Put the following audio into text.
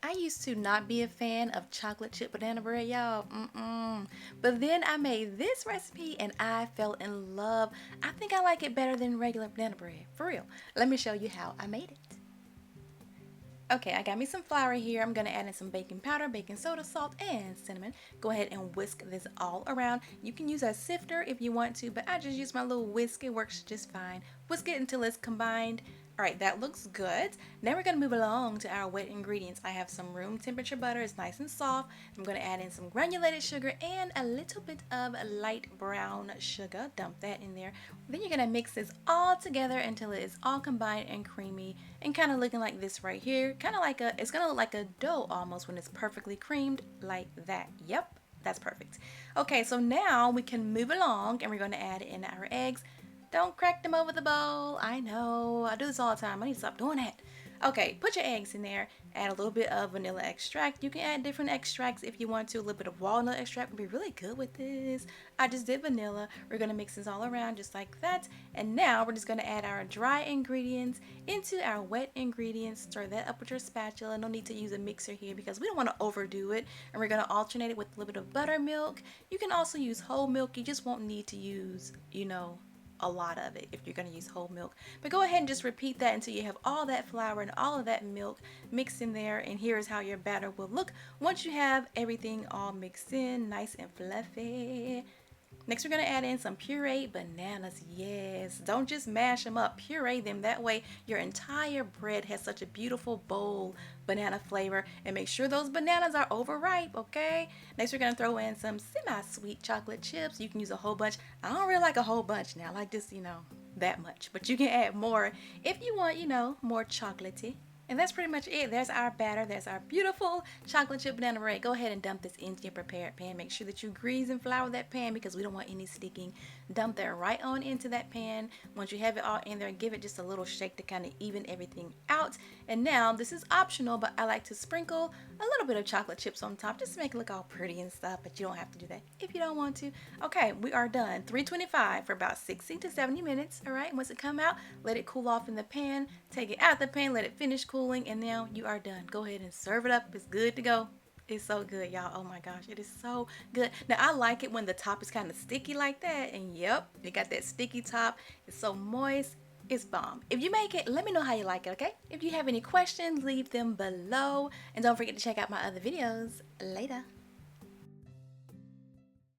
I used to not be a fan of chocolate chip banana bread, y'all. But then I made this recipe and I fell in love. I think I like it better than regular banana bread. For real. Let me show you how I made it. Okay, I got me some flour here. I'm gonna add in some baking powder, baking soda, salt, and cinnamon. Go ahead and whisk this all around. You can use a sifter if you want to, but I just use my little whisk. It works just fine. Whisk it until it's combined. All right, that looks good. Now we're gonna move along to our wet ingredients. I have some room temperature butter. It's nice and soft. I'm gonna add in some granulated sugar and a little bit of light brown sugar. Dump that in there. Then you're gonna mix this all together until it is all combined and creamy and kind of looking like this right here. Kind of like it's gonna look like a dough almost when it's perfectly creamed like that. Yep, that's perfect. Okay, so now we can move along and we're gonna add in our eggs. Don't crack them over the bowl. I know, I do this all the time. I need to stop doing that. Okay, put your eggs in there. Add a little bit of vanilla extract. You can add different extracts if you want to. A little bit of walnut extract would be really good with this. I just did vanilla. We're gonna mix this all around just like that. And now we're just gonna add our dry ingredients into our wet ingredients. Stir that up with your spatula. No need to use a mixer here because we don't want to overdo it. And we're gonna alternate it with a little bit of buttermilk. You can also use whole milk. You just won't need to use, a lot of it if you're going to use whole milk. But go ahead and just repeat that until you have all that flour and all of that milk mixed in there. And here is how your batter will look once you have everything all mixed in, nice and fluffy. Next, we're going to add in some pureed bananas. Yes, don't just mash them up, puree them. That way, your entire bread has such a beautiful, bold banana flavor. And make sure those bananas are overripe, okay? Next, we're going to throw in some semi-sweet chocolate chips. You can use a whole bunch. I don't really like a whole bunch now, like just, that much. But you can add more if you want, more chocolatey. And that's pretty much it. There's our batter. There's our beautiful chocolate chip banana bread. Go ahead and dump this into your prepared pan. Make sure that you grease and flour that pan because we don't want any sticking. Dump that right on into that pan. Once you have it all in there, give it just a little shake to kind of even everything out. And now, this is optional, but I like to sprinkle a little bit of chocolate chips on top just to make it look all pretty and stuff, but you don't have to do that if you don't want to. Okay, we are done. 325 for about 60 to 70 minutes. All right, once it come out, let it cool off in the pan. Take it out the pan, let it finish cooling, and now you are done. Go ahead and serve it up. It's good to go. It's so good, y'all. Oh my gosh, it is so good. Now, I like it when the top is kind of sticky like that, and yep, it got that sticky top. It's so moist. It's bomb. If you make it, let me know how you like it, okay? If you have any questions, leave them below. And don't forget to check out my other videos. Later.